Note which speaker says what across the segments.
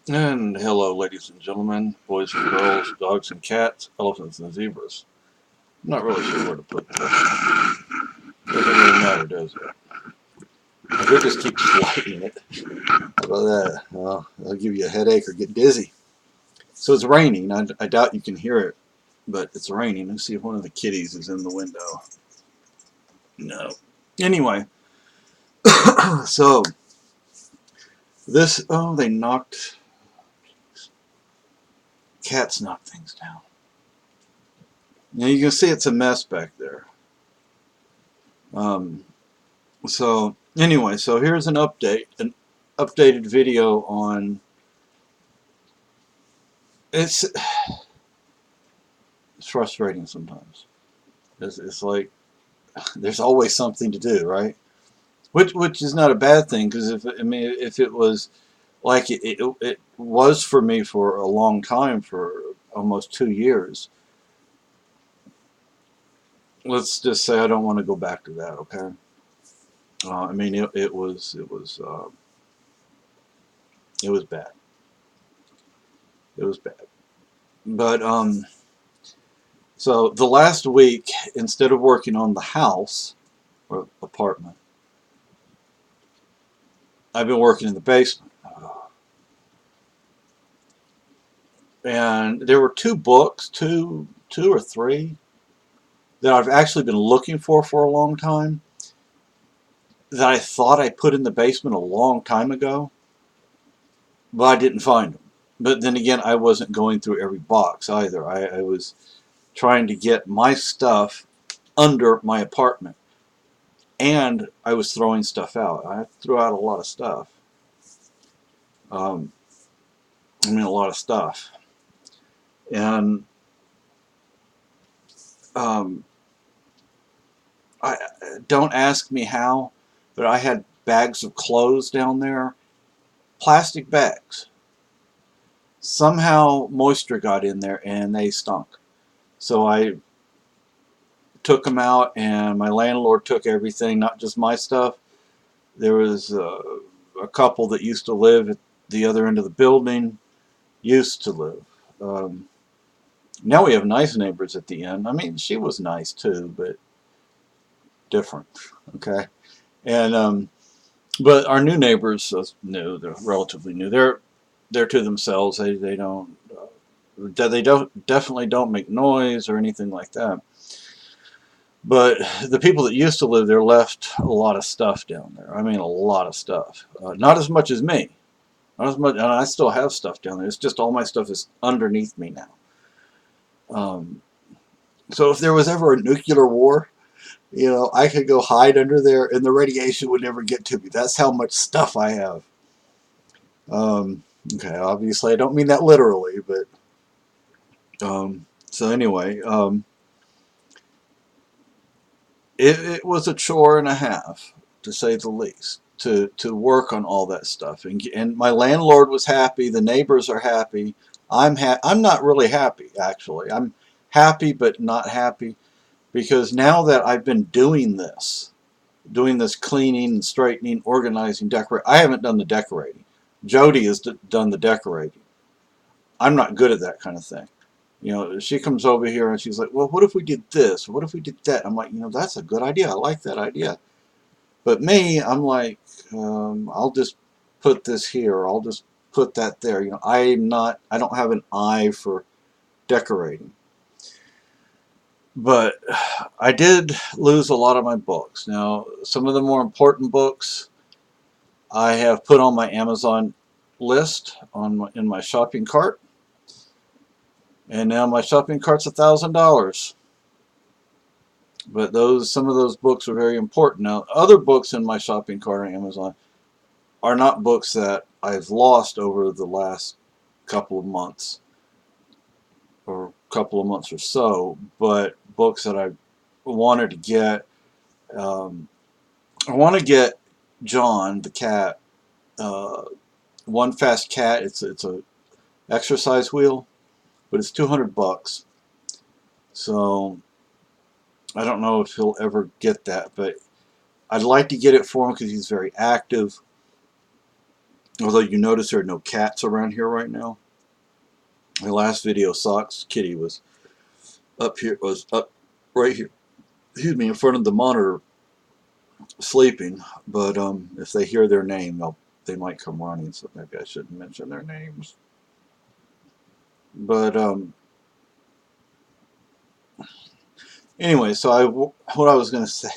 Speaker 1: And hello, ladies and gentlemen, boys and girls, dogs and cats, elephants and zebras. I'm not really sure where to put this. Doesn't really matter, does it? I could just keep sliding it. How about that? Well, that'll give you a headache or get dizzy. So it's raining. I doubt you can hear it, but it's raining. Let's see if one of the kitties is in the window. No. Anyway, so this, oh, they knocked, cats knocked things down. Now you can see it's a mess back there. Um, So anyway, so here's an updated video on it's. It's frustrating sometimes. It's like there's always something to do, right? Which is not a bad thing because if it was like it was for me for a long time for almost 2 years. Let's just say I don't want to go back to that. Okay. I mean it was bad. It was bad. But so the last week, instead of working on the house or apartment, I've been working in the basement. And there were two books, two or three, that I've actually been looking for a long time that I thought I put in the basement a long time ago, but I didn't find them. But then again, I wasn't going through every box either. I was trying to get my stuff under my apartment, and I was throwing stuff out. I threw out a lot of stuff. Um, I mean, a lot of stuff. And um, I don't ask me how, but I had bags of clothes down there, plastic bags. Somehow moisture got in there and they stunk. So I took them out, and my landlord took everything, not just my stuff. There was a couple that used to live at the other end of the building, used to live. Um, Now we have nice neighbors at the end. I mean, she was nice too, but different. Okay, and but our new neighbors, new, they're relatively new. They're to themselves. They don't they don't definitely don't make noise or anything like that. But the people that used to live there left a lot of stuff down there. I mean, a lot of stuff. Not as much as me. Not as much, and I still have stuff down there. It's just all my stuff is underneath me now. Um, so if there was ever a nuclear war, I could go hide under there, and the radiation would never get to me. That's how much stuff I have. Okay, obviously I don't mean that literally, but so anyway, it was a chore and a half, to say the least, to work on all that stuff. And my landlord was happy. The neighbors are happy. I'm not really happy, actually. I'm happy but not happy because now that I've been doing this cleaning and straightening, organizing, decorating. I haven't done the decorating. Jody has done the decorating. I'm not good at that kind of thing. She comes over here and she's like, well, what if we did this? What if we did that? I'm like, that's a good idea. I like that idea. But me, I'm like, I'll just put this here. Or I'll just put that there. I don't have an eye for decorating. But I did lose a lot of my books. Now, some of the more important books I have put on my Amazon list in my shopping cart. And now my shopping cart's $1,000. But some of those books are very important. Now, other books in my shopping cart on Amazon are not books that I've lost over the last couple of months or so, but books that I wanted to get. Um, I want to get John the cat, uh, One Fast Cat. It's a exercise wheel, but it's $200. So I don't know if he'll ever get that, but I'd like to get it for him because he's very active. Although you notice there are no cats around here right now. The last video sucks. Kitty was up here, was up right here, excuse me, in front of the monitor sleeping. But if they hear their name, they might come running. So maybe I shouldn't mention their names. But anyway, so what I was going to say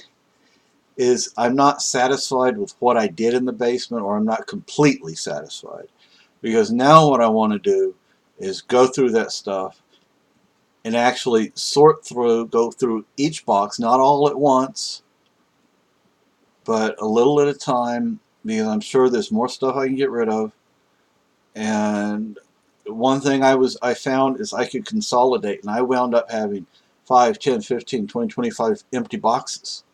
Speaker 1: is I'm not satisfied with what I did in the basement, or I'm not completely satisfied, because now what I want to do is go through that stuff and actually sort through, go through each box, not all at once, but a little at a time, because I'm sure there's more stuff I can get rid of. And one thing I found is I could consolidate, and I wound up having 5, 10, 15, 20, 25 empty boxes,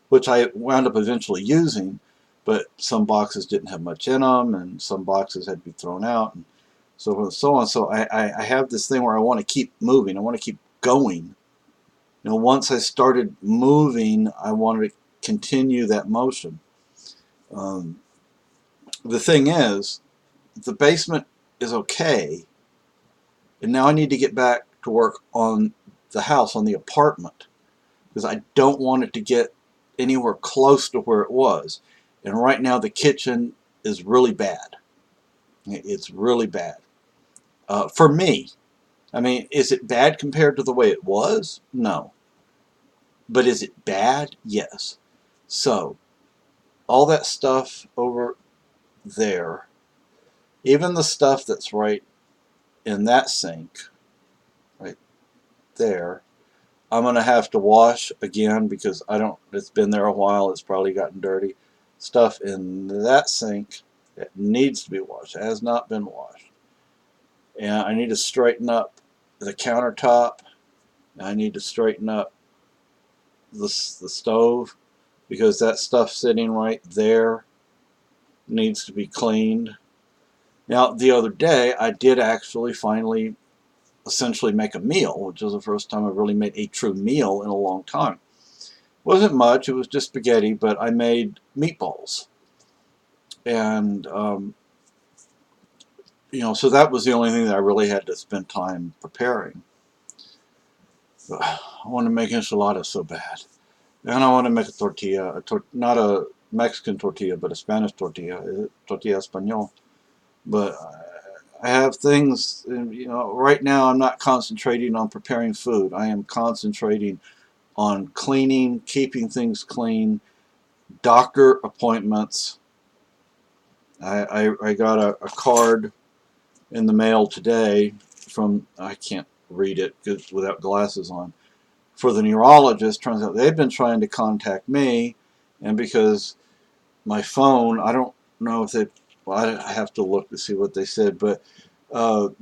Speaker 1: which I wound up eventually using, but some boxes didn't have much in them, and some boxes had to be thrown out, and so forth and so on. So I have this thing where I want to keep moving. I want to keep going. You know, once I started moving, I wanted to continue that motion. Um, the thing is, the basement is okay, and now I need to get back to work on the house, on the apartment, because I don't want it to get anywhere close to where it was. And right now the kitchen is really bad. It's really bad. For me, I mean, is it bad compared to the way it was? No. But is it bad? Yes. So, all that stuff over there, even the stuff that's right in that sink, right there, I'm going to have to wash again, because it's been there a while, it's probably gotten dirty. Stuff in that sink that needs to be washed, has not been washed. And I need to straighten up the countertop. I need to straighten up the stove, because that stuff sitting right there needs to be cleaned. Now, the other day, I did actually finally essentially make a meal, which was the first time I've really made a true meal in a long time. Wasn't much, it was just spaghetti, but I made meatballs. And, you know, so that was the only thing that I really had to spend time preparing. But I want to make enchiladas so bad. And I want to make a tortilla, not a Mexican tortilla, but a Spanish tortilla, tortilla español. But I have things, you know, right now I'm not concentrating on preparing food. I am concentrating on cleaning, keeping things clean, doctor appointments. I got a card in the mail today from, I can't read it without glasses on, for the neurologist. Turns out they've been trying to contact me, and because my phone, I don't know if they, well, I have to look to see what they said, but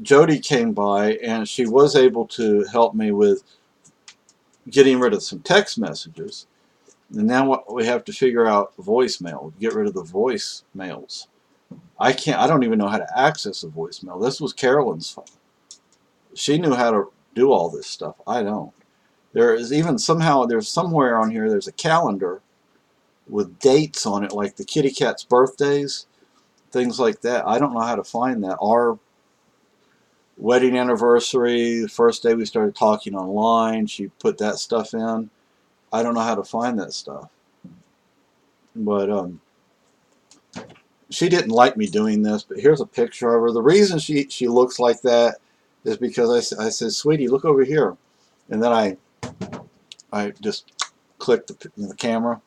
Speaker 1: Jody came by and she was able to help me with getting rid of some text messages. And now what we have to figure out voicemail, get rid of the voicemails. I don't even know how to access a voicemail. This was Carolyn's phone. She knew how to do all this stuff. I don't. There is even somehow, there's somewhere on here, there's a calendar with dates on it, like the kitty cat's birthdays, things like that. I don't know how to find that. Our wedding anniversary, the first day we started talking online, she put that stuff in. I don't know how to find that stuff. But she didn't like me doing this, but here's a picture of her. The reason she looks like that is because I said, sweetie, look over here. And then I just clicked the camera,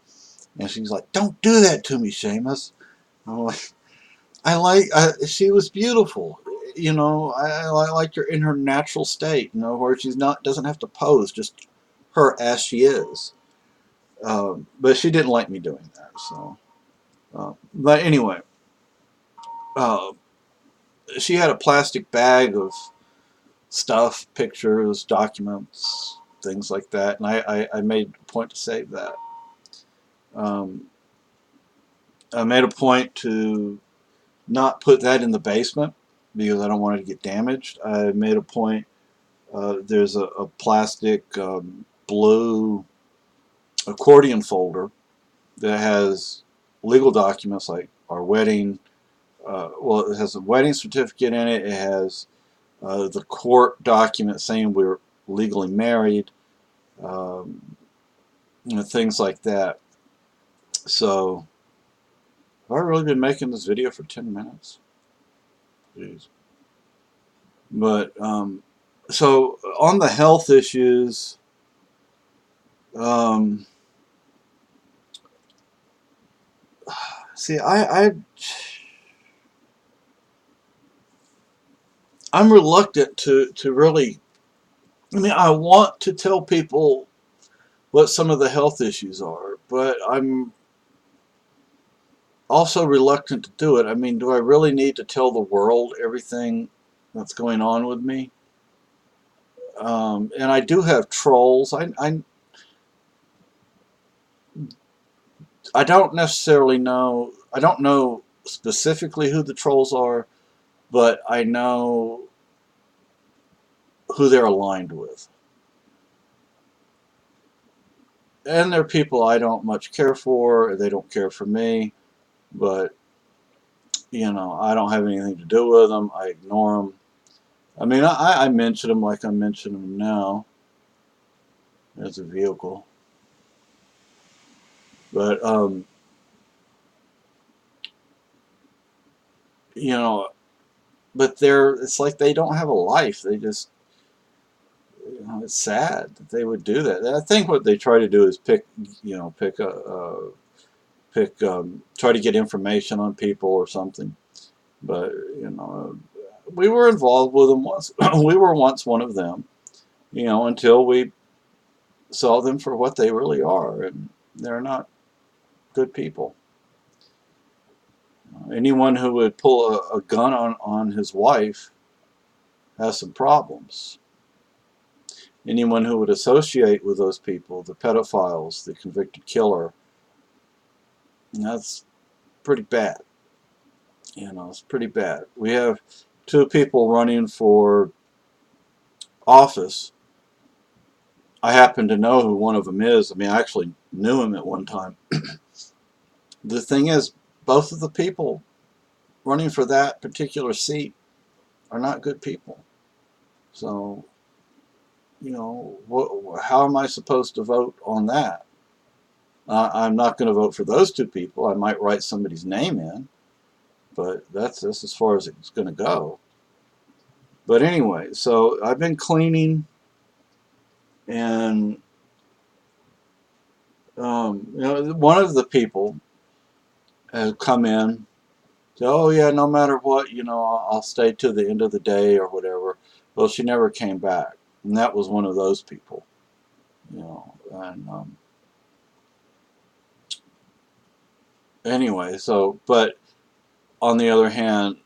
Speaker 1: and she's like, don't do that to me, Seamus. I'm like, she was beautiful. You know, I liked her in her natural state, you know, where she's not, doesn't have to pose, just her as she is. But she didn't like me doing that, so. But anyway, uh, she had a plastic bag of stuff, pictures, documents, things like that, and I made a point to save that. Um, I made a point to not put that in the basement because I don't want it to get damaged. I made a point, there's a plastic blue accordion folder that has legal documents like our wedding, well, it has a wedding certificate in it. It has the court document saying we're legally married, um, things like that. So, have I really been making this video for 10 minutes? Jeez. But, so on the health issues, um, see, I'm reluctant to really, I mean, I want to tell people what some of the health issues are, but I'm also reluctant to do it. I mean, do I really need to tell the world everything that's going on with me? And I do have trolls. I don't necessarily know. I don't know specifically who the trolls are, but I know who they're aligned with. And they're people I don't much care for, or they don't care for me, but, I don't have anything to do with them. I ignore them. I mean, I mention them like I mention them now. There's a vehicle. But, you know, but it's like they don't have a life. They just, it's sad that they would do that. And I think what they try to do is try to get information on people or something. But, we were involved with them once. We were once one of them, until we saw them for what they really are, and they're not good people. Anyone who would pull a gun on his wife has some problems. Anyone who would associate with those people, the pedophiles, the convicted killer, that's pretty bad. It's pretty bad. We have two people running for office. I happen to know who one of them is. I mean, I actually knew him at one time. The thing is, both of the people running for that particular seat are not good people. So, how am I supposed to vote on that? I'm not going to vote for those two people. I might write somebody's name in, but that's as far as it's going to go. But anyway, so I've been cleaning, and one of the people has come in. So, oh yeah, no matter what, I'll stay to the end of the day or whatever. Well, she never came back, and that was one of those people. And anyway, but on the other hand,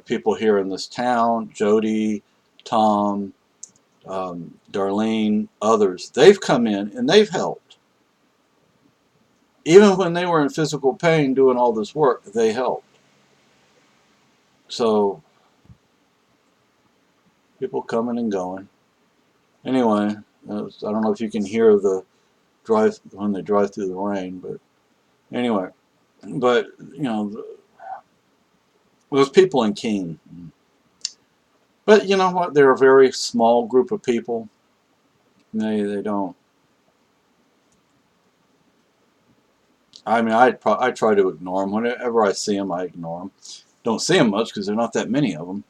Speaker 1: people here in this town, Jody, Tom, Darlene, others, they've come in and they've helped. Even when they were in physical pain doing all this work, they helped. So, people coming and going. Anyway, I don't know if you can hear the drive when they drive through the rain, but anyway, but those people in Keene. But you know what? They're a very small group of people. They don't. I mean, I try to ignore them. Whenever I see them, I ignore them. Don't see them much because there are not that many of them.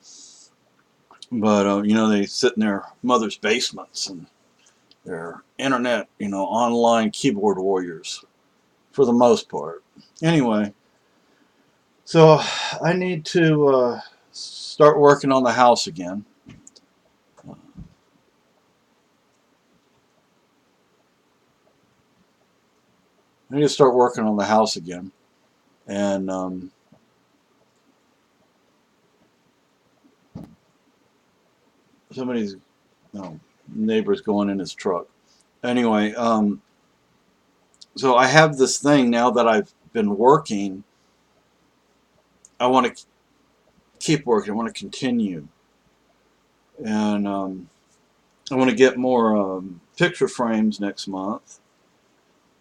Speaker 1: But they sit in their mother's basements and they're internet, online keyboard warriors for the most part. Anyway, so I need to start working on the house again. I need to start working on the house again, and somebody's neighbor's going in his truck. Anyway, so I have this thing now that I've been working. I want to keep working. I want to continue, and I want to get more picture frames next month.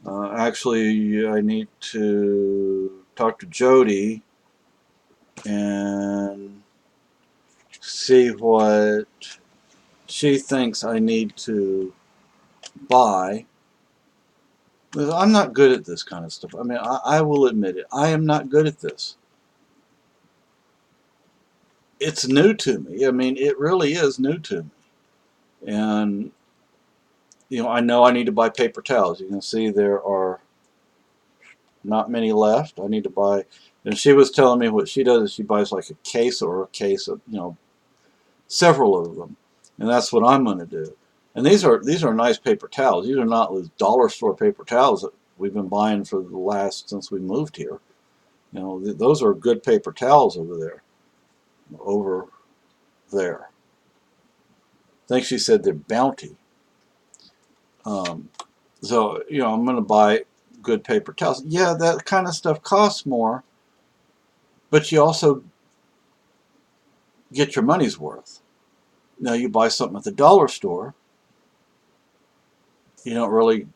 Speaker 1: Actually, I need to talk to Jody and see what she thinks I need to buy. I'm not good at this kind of stuff. I mean, I will admit it. I am not good at this. It's new to me. I mean, it really is new to me. And, I know I need to buy paper towels. You can see there are not many left. I need to buy, and she was telling me what she does is she buys like a case or a case of, several of them. And that's what I'm going to do. And these are nice paper towels. These are not those dollar store paper towels that we've been buying for the last, since we moved here. Those are good paper towels over there. Over there. I think she said they're Bounty. So, I'm going to buy good paper towels. Yeah, that kind of stuff costs more, but you also get your money's worth. Now, you buy something at the dollar store, you don't really,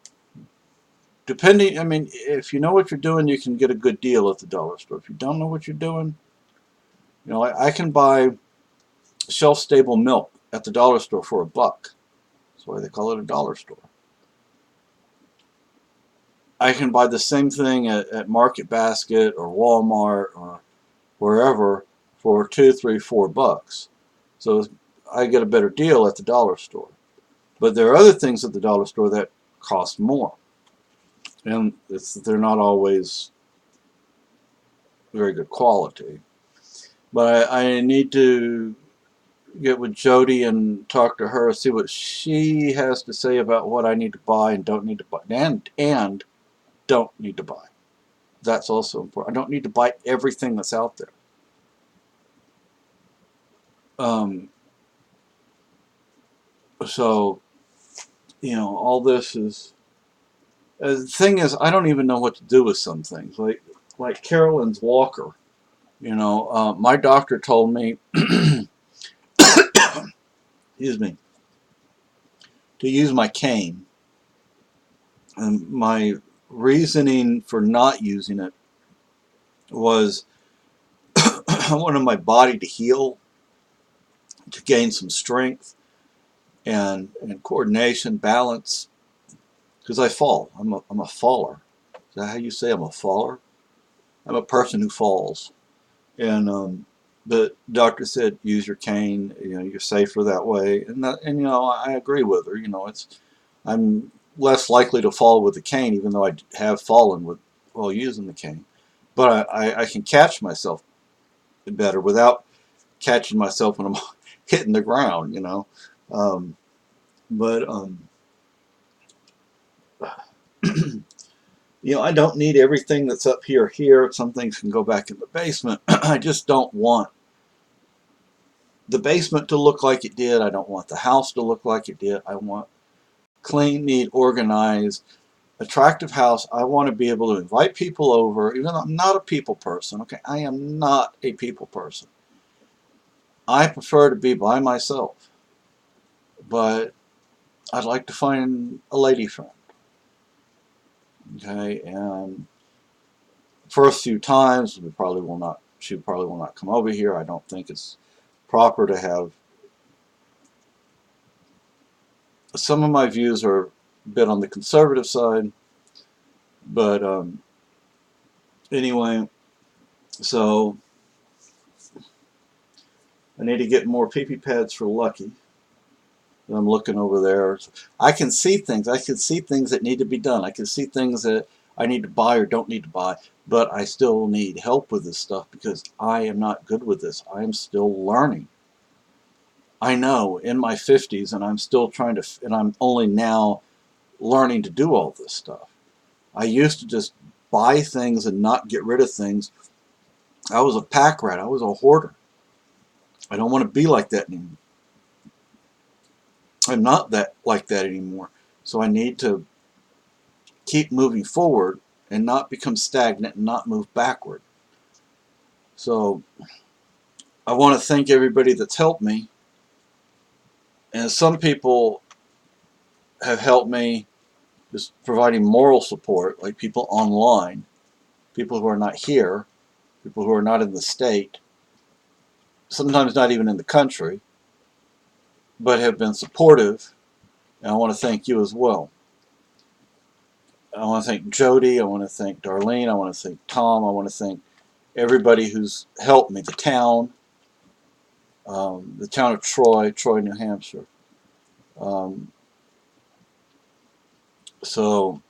Speaker 1: I mean, if you know what you're doing, you can get a good deal at the dollar store. If you don't know what you're doing, I can buy shelf-stable milk at the dollar store for $1. That's why they call it a dollar store. I can buy the same thing at Market Basket or Walmart or wherever for $2, $3, $4. So I get a better deal at the dollar store. But there are other things at the dollar store that cost more, and they're not always very good quality. But I need to get with Jody and talk to her, see what she has to say about what I need to buy and don't need to buy, and don't need to buy. That's also important. I don't need to buy everything that's out there. So, all this is. The thing is, I don't even know what to do with some things. Like Carolyn's walker. My doctor told me, excuse me, to use my cane. And my reasoning for not using it was I wanted my body to heal, to gain some strength and coordination, balance, because I fall. I'm a faller. Is that how you say I'm a faller? I'm a person who falls. And the doctor said, use your cane. You're safer that way. And I agree with her. I'm less likely to fall with the cane, even though I have fallen while using the cane. But I can catch myself better without catching myself when I'm hitting the ground. Um, but I don't need everything that's up here. Some things can go back in the basement. I just don't want the basement to look like it did. I don't want the house to look like it did. I want clean, neat, organized, attractive house. I want to be able to invite people over, even though I'm not a people person. Okay, I am not a people person. I prefer to be by myself, but I'd like to find a lady friend. Okay, and first few times she probably will not come over here. I don't think it's proper to have. Some of my views are a bit on the conservative side, but anyway, so I need to get more pee-pee pads for Lucky. I'm looking over there. I can see things. I can see things that need to be done. I can see things that I need to buy or don't need to buy, but I still need help with this stuff because I am not good with this. I am still learning. I know, in my 50s, and I'm still and I'm only now learning to do all this stuff. I used to just buy things and not get rid of things. I was a pack rat. I was a hoarder. I don't want to be like that anymore. I'm not like that anymore. So I need to keep moving forward and not become stagnant and not move backward. So I want to thank everybody that's helped me. And some people have helped me just providing moral support, like people online, people who are not here, people who are not in the state. sometimes not even in the country, but have been supportive, and I want to thank you as well. I want to thank Jody, I want to thank Darlene, I want to thank Tom, I want to thank everybody who's helped me, the town of Troy, New Hampshire. Um, so,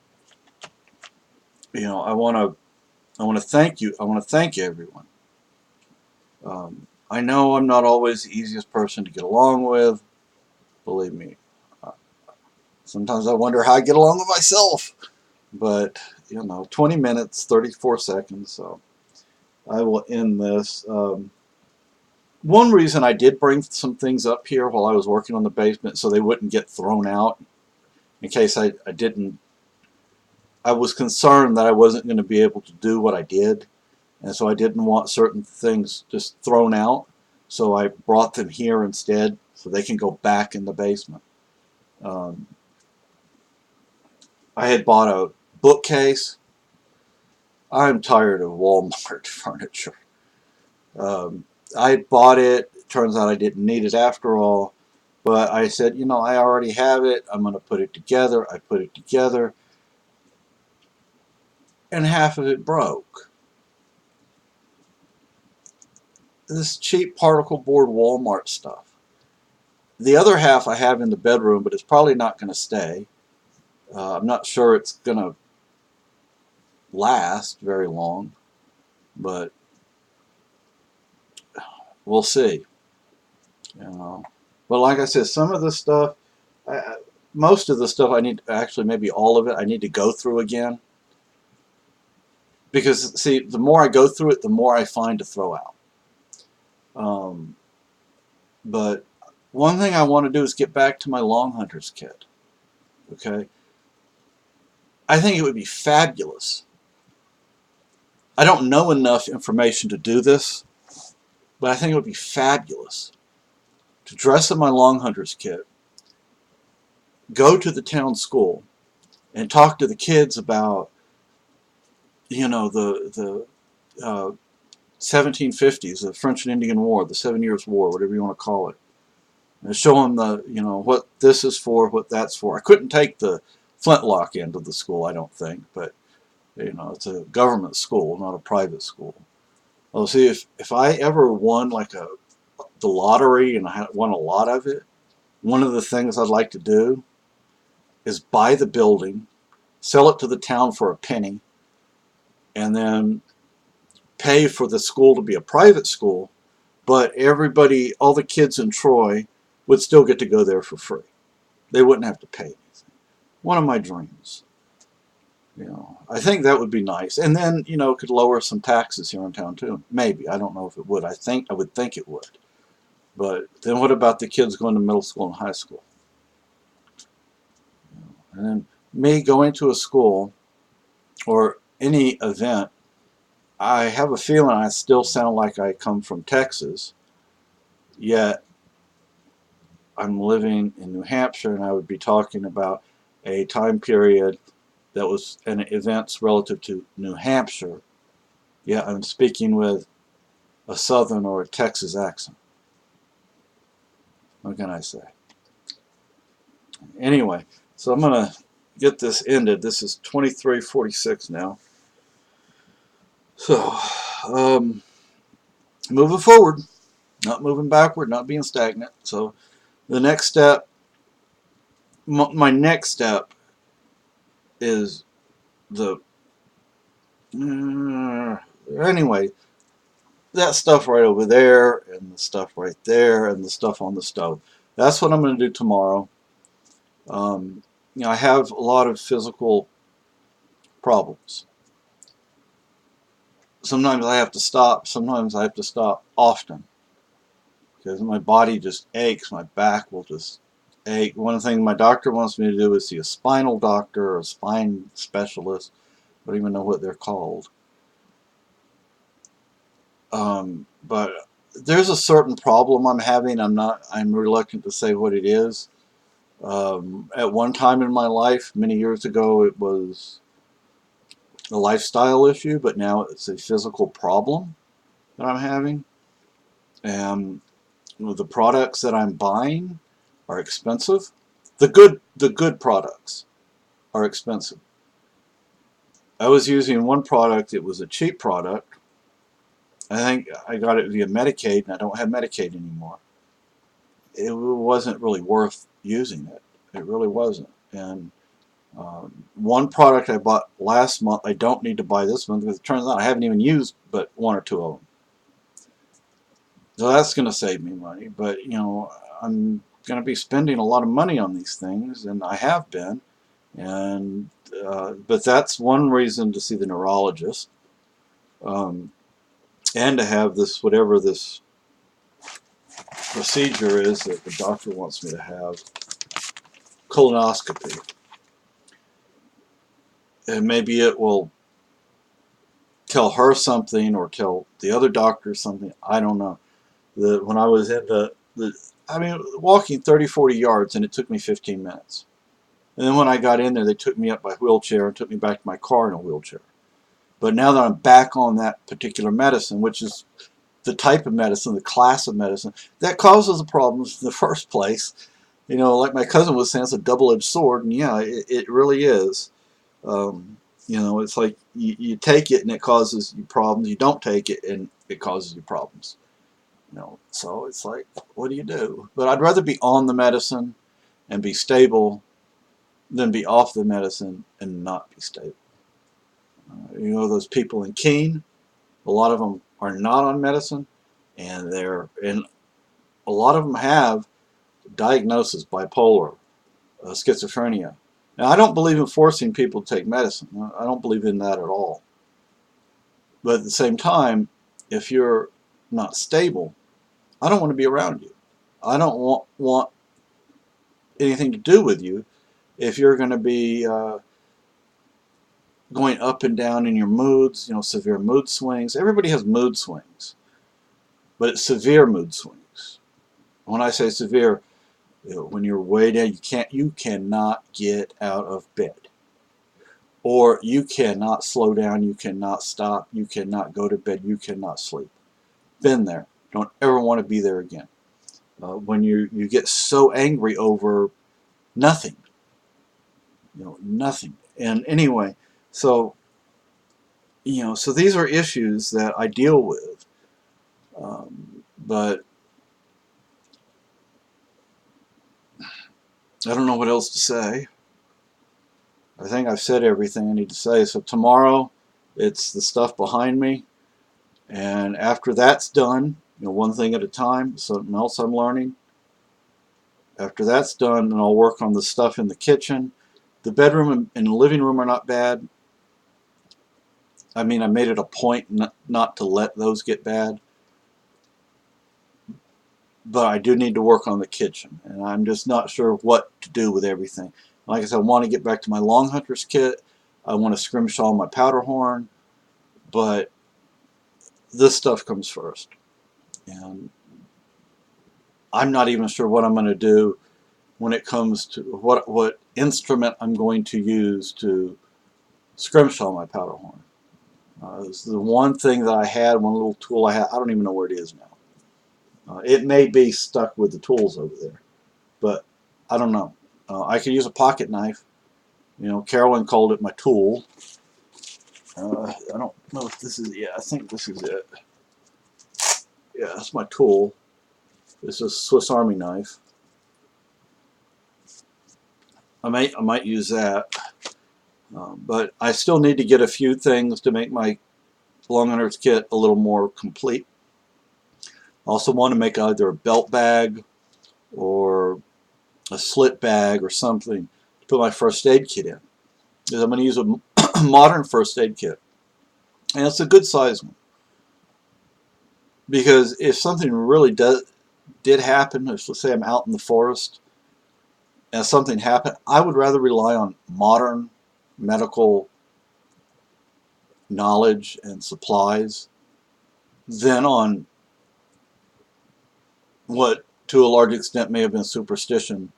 Speaker 1: I want to thank you. I want to thank everyone. I know I'm not always the easiest person to get along with. Believe me. Uh, Sometimes I wonder how I get along with myself. But 20 minutes, 34 seconds. So I will end this. One reason I did bring some things up here while I was working on the basement so they wouldn't get thrown out in case I didn't. I was concerned that I wasn't going to be able to do what I did, and so I didn't want certain things just thrown out. So I brought them here instead so they can go back in the basement. Um, I had bought a bookcase. I'm tired of Walmart furniture. I bought it. Turns out I didn't need it after all. But I said, I already have it. I'm going to put it together. I put it together. And half of it broke. This cheap particle board Walmart stuff. The other half I have in the bedroom, but it's probably not going to stay. I'm not sure it's going to last very long. But we'll see. But like I said, some of this stuff, most of the stuff I need, actually maybe all of it, I need to go through again. Because, see, the more I go through it, the more I find to throw out. But one thing I want to do is get back to my Long Hunters kit. Okay? I think it would be fabulous. I don't know enough information to do this, but I think it would be fabulous to dress in my Long Hunters kit, go to the town school, and talk to the kids about, the 1750s, the French and Indian War, the 7 Years' War, whatever you want to call it. And show them what this is for, what that's for. I couldn't take the flintlock into the school, I don't think, but it's a government school, not a private school. Well, see, if I ever won like the lottery and I won a lot of it, one of the things I'd like to do is buy the building, sell it to the town for a penny, and then pay for the school to be a private school, but everybody, all the kids in Troy would still get to go there for free. They wouldn't have to pay anything. One of my dreams. I think that would be nice. And then, could lower some taxes here in town too. Maybe. I don't know if it would. I would think it would. But then what about the kids going to middle school and high school? And then me going to a school or any event, I have a feeling I still sound like I come from Texas, yet I'm living in New Hampshire, and I would be talking about a time period that was an events relative to New Hampshire, yet I'm speaking with a Southern or a Texas accent. What can I say? Anyway, so I'm going to get this ended. This is 23:46 now. So, moving forward, not moving backward, not being stagnant. So, the next step, my next step is the, anyway, that stuff right over there, and the stuff right there, and the stuff on the stove. That's what I'm going to do tomorrow. I have a lot of physical problems. Sometimes I have to stop. Sometimes I have to stop often because my body just aches. My back will just ache. One thing my doctor wants me to do is see a spinal doctor or a spine specialist. I don't even know what they're called. But there's a certain problem I'm having. I'm reluctant to say what it is. At one time in my life, many years ago, it was a lifestyle issue, but now it's a physical problem that I'm having. And the products that I'm buying are expensive. The good products are expensive. I was using one product. It was a cheap product. I think I got it via Medicaid, and I don't have Medicaid anymore. It wasn't really worth using it. It really wasn't. And one product I bought last month, I don't need to buy this month because it turns out I haven't even used but one or two of them. So that's going to save me money. But, you know, I'm going to be spending a lot of money on these things, and I have been. And but that's one reason to see the neurologist, and to have this, whatever this procedure is that the doctor wants me to have, colonoscopy. And maybe it will tell her something or tell the other doctor something. I don't know. When I was in I mean, walking 30, 40 yards, and it took me 15 minutes. And then when I got in there, they took me up by wheelchair and took me back to my car in a wheelchair. But now that I'm back on that particular medicine, which is the type of medicine, the class of medicine, that causes the problems in the first place. You know, like my cousin was saying, it's a double-edged sword, and yeah, it really is. You know, it's like you take it and it causes you problems. You don't take it and it causes you problems. You know, so it's like, what do you do? But I'd rather be on the medicine and be stable than be off the medicine and not be stable. You know, those people in Keene, a lot of them are not on medicine, and a lot of them have diagnosis, bipolar, schizophrenia. Now, I don't believe in forcing people to take medicine. I don't believe in that at all. But at the same time, if you're not stable, I don't want to be around you. I don't want anything to do with you if you're going to be going up and down in your moods, you know, severe mood swings. Everybody has mood swings, but it's severe mood swings. When I say severe, you know, when you're way down, you cannot get out of bed, or you cannot slow down, you cannot stop, you cannot go to bed, you cannot sleep. Been there. Don't ever want to be there again. When you get so angry over nothing, you know, nothing. And anyway, so you know, so these are issues that I deal with, but I don't know what else to say. I think I've said everything I need to say. So tomorrow, it's the stuff behind me, and after that's done, you know, one thing at a time, something else I'm learning. After that's done, then I'll work on the stuff in the kitchen. The bedroom and the living room are not bad. I mean, I made it a point not to let those get bad. But I do need to work on the kitchen, and I'm just not sure what to do with everything. Like I said, I want to get back to my Long Hunters kit. I want to scrimshaw my powder horn, but this stuff comes first. And I'm not even sure what I'm going to do when it comes to what instrument I'm going to use to scrimshaw my powder horn. It's the one thing that I had, one little tool I had. I don't even know where it is now. It may be stuck with the tools over there, but I don't know. I could use a pocket knife. You know, Carolyn called it my tool. I don't know if this is, yeah, I think this is it. Yeah, that's my tool. This is a Swiss Army knife. I might use that. But I still need to get a few things to make my Long Hunters kit a little more complete. I also want to make either a belt bag or a slit bag or something to put my first aid kit in. Because I'm going to use a modern first aid kit. And it's a good size one. Because if something really did happen, let's say I'm out in the forest and something happened, I would rather rely on modern medical knowledge and supplies than on what to a large extent may have been superstition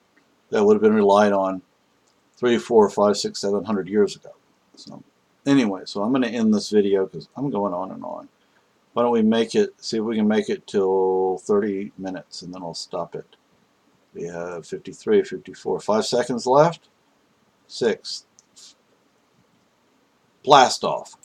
Speaker 1: that would have been relied on 3, 4, 5, 6, 700 years ago. So anyway, so I'm going to end this video because I'm going on and on. Why don't we make it, see if we can make it till 30 minutes, and then I'll stop it. We have 53, 54, 5 seconds left. 6. Blast off.